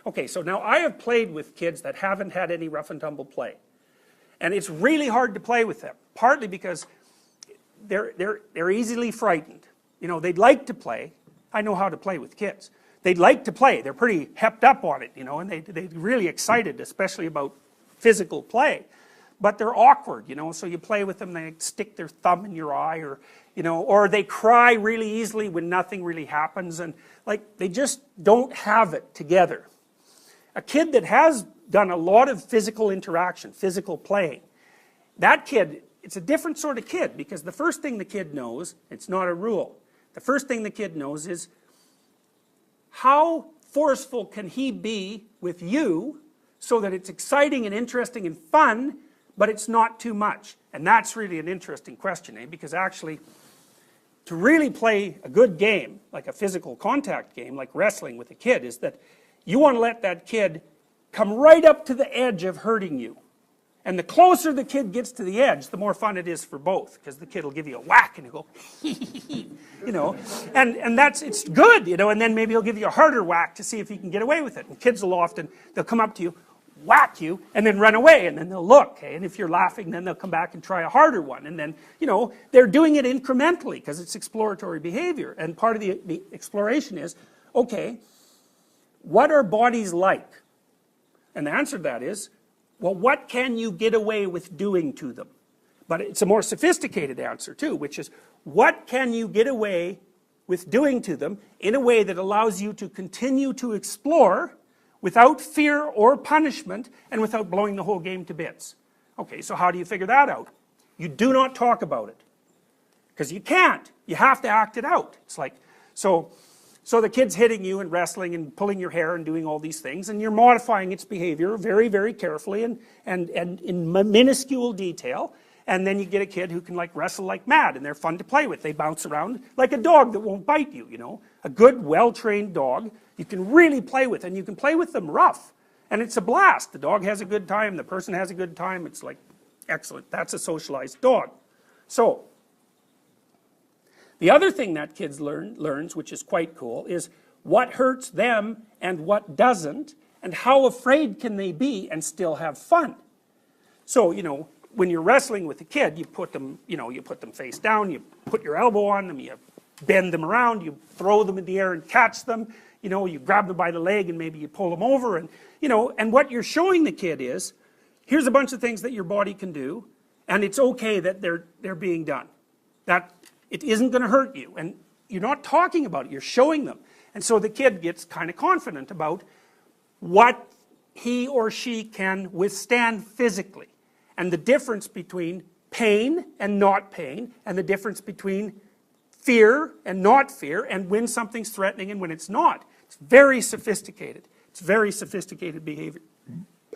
Okay, so now I have played with kids that haven't had any rough and tumble play. And it's really hard to play with them, partly because they're easily frightened. You know, they'd like to play. I know how to play with kids. They'd like to play. They're pretty hepped up on it, you know, and they're really excited, especially about physical play. But they're awkward, you know, so you play with them, they stick their thumb in your eye, or, you know, or they cry really easily when nothing really happens, and like they just don't have it together. A kid that has done a lot of physical interaction, physical playing, that kid, it's a different sort of kid, because the first thing the kid knows, it's not a rule, the first thing the kid knows is how forceful can he be with you so that it's exciting and interesting and fun, but it's not too much. And that's really an interesting question, because actually, to really play a good game, like a physical contact game, like wrestling with a kid, is that you want to let that kid come right up to the edge of hurting you. And the closer the kid gets to the edge, the more fun it is for both, because the kid will give you a whack and he'll go, you know, and it's good, you know, and then maybe he'll give you a harder whack to see if he can get away with it. And kids will often, they'll come up to you, whack you, and then run away, and then they'll look, okay? And if you're laughing, then they'll come back and try a harder one, and then, you know, they're doing it incrementally, because it's exploratory behavior, and part of the exploration is, okay, what are bodies like? And the answer to that is, well, what can you get away with doing to them? But it's a more sophisticated answer too, which is, what can you get away with doing to them in a way that allows you to continue to explore without fear or punishment and without blowing the whole game to bits? Okay, so how do you figure that out? You do not talk about it, because you can't. You have to act it out. It's like, so the kid's hitting you and wrestling and pulling your hair and doing all these things, and you're modifying its behavior very, very carefully and in minuscule detail, and then you get a kid who can like wrestle like mad, and they're fun to play with. They bounce around like a dog that won't bite you, you know. A good, well-trained dog you can really play with, and you can play with them rough, and it's a blast. The dog has a good time, the person has a good time, it's like excellent. That's a socialized dog. So the other thing that kids learns, which is quite cool, is what hurts them and what doesn't, and how afraid can they be and still have fun. So, you know, when you're wrestling with a kid, you put them, you know, you put them face down, you put your elbow on them, you bend them around, you throw them in the air and catch them, you know, you grab them by the leg and maybe you pull them over, and, you know, and what you're showing the kid is, here's a bunch of things that your body can do, and it's okay that they're being done. That it isn't going to hurt you, and you're not talking about it, you're showing them. And so the kid gets kind of confident about what he or she can withstand physically, and the difference between pain and not pain, and the difference between fear and not fear, and when something's threatening and when it's not. It's very sophisticated. It's very sophisticated behavior.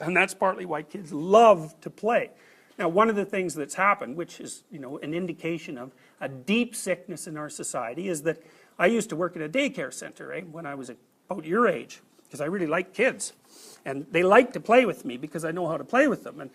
And that's partly why kids love to play. Now, one of the things that's happened, which is, you know, an indication of a deep sickness in our society, is that I used to work at a daycare center, right, when I was about your age, because I really like kids. And they like to play with me because I know how to play with them. And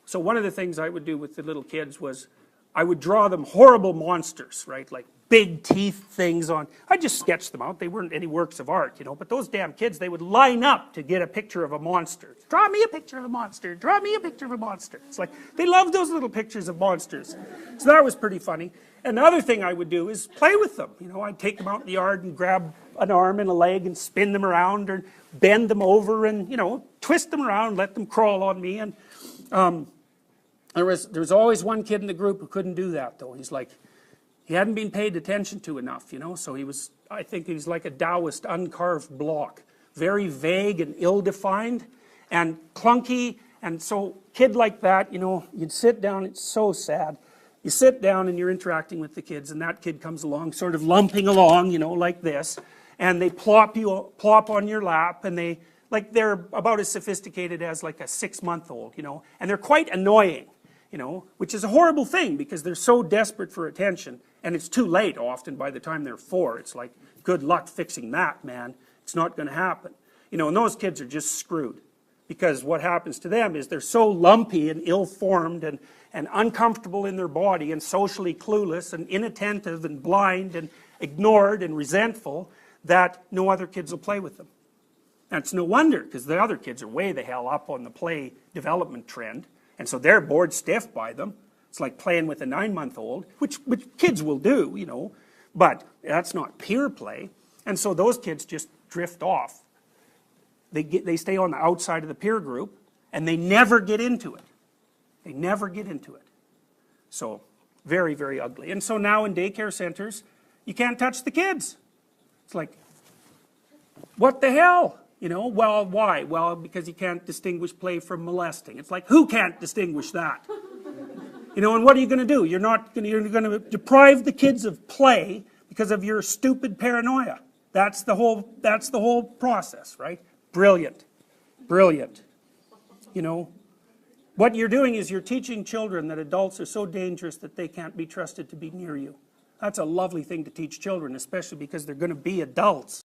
so one of the things I would do with the little kids was I would draw them horrible monsters, right, like big teeth things on. I just sketched them out. They weren't any works of art, you know, but those damn kids, they would line up to get a picture of a monster. Draw me a picture of a monster. Draw me a picture of a monster. It's like, they loved those little pictures of monsters. So that was pretty funny. And the other thing I would do is play with them. You know, I'd take them out in the yard and grab an arm and a leg and spin them around or bend them over and, you know, twist them around, let them crawl on me. And there was always one kid in the group who couldn't do that, though. He's like, he hadn't been paid attention to enough, you know, so he was, I think he was like a Taoist uncarved block. Very vague and ill-defined and clunky, and so kid like that, you know, you'd sit down, it's so sad. You sit down and you're interacting with the kids, and that kid comes along, sort of lumping along, you know, like this, and they plop on your lap, and they're about as sophisticated as like a 6-month-old, you know, and they're quite annoying, you know, which is a horrible thing because they're so desperate for attention, and it's too late often by the time they're 4. It's like, good luck fixing that, man. It's not going to happen. You know, and those kids are just screwed, because what happens to them is they're so lumpy and ill-formed and uncomfortable in their body and socially clueless and inattentive and blind and ignored and resentful that no other kids will play with them. That's no wonder, because the other kids are way the hell up on the play development trend, and so they're bored stiff by them. It's like playing with a 9-month-old, which kids will do, you know, but that's not peer play, and so those kids just drift off. They stay on the outside of the peer group, and they never get into it. They never get into it. So, very, very ugly. And so now in daycare centers, you can't touch the kids. It's like, what the hell? You know, well, why? Well, because you can't distinguish play from molesting. It's like, who can't distinguish that? You know, and what are you going to do? You're going to deprive the kids of play because of your stupid paranoia. That's the whole process, right? Brilliant. Brilliant. You know, what you're doing is you're teaching children that adults are so dangerous that they can't be trusted to be near you. That's a lovely thing to teach children, especially because they're going to be adults.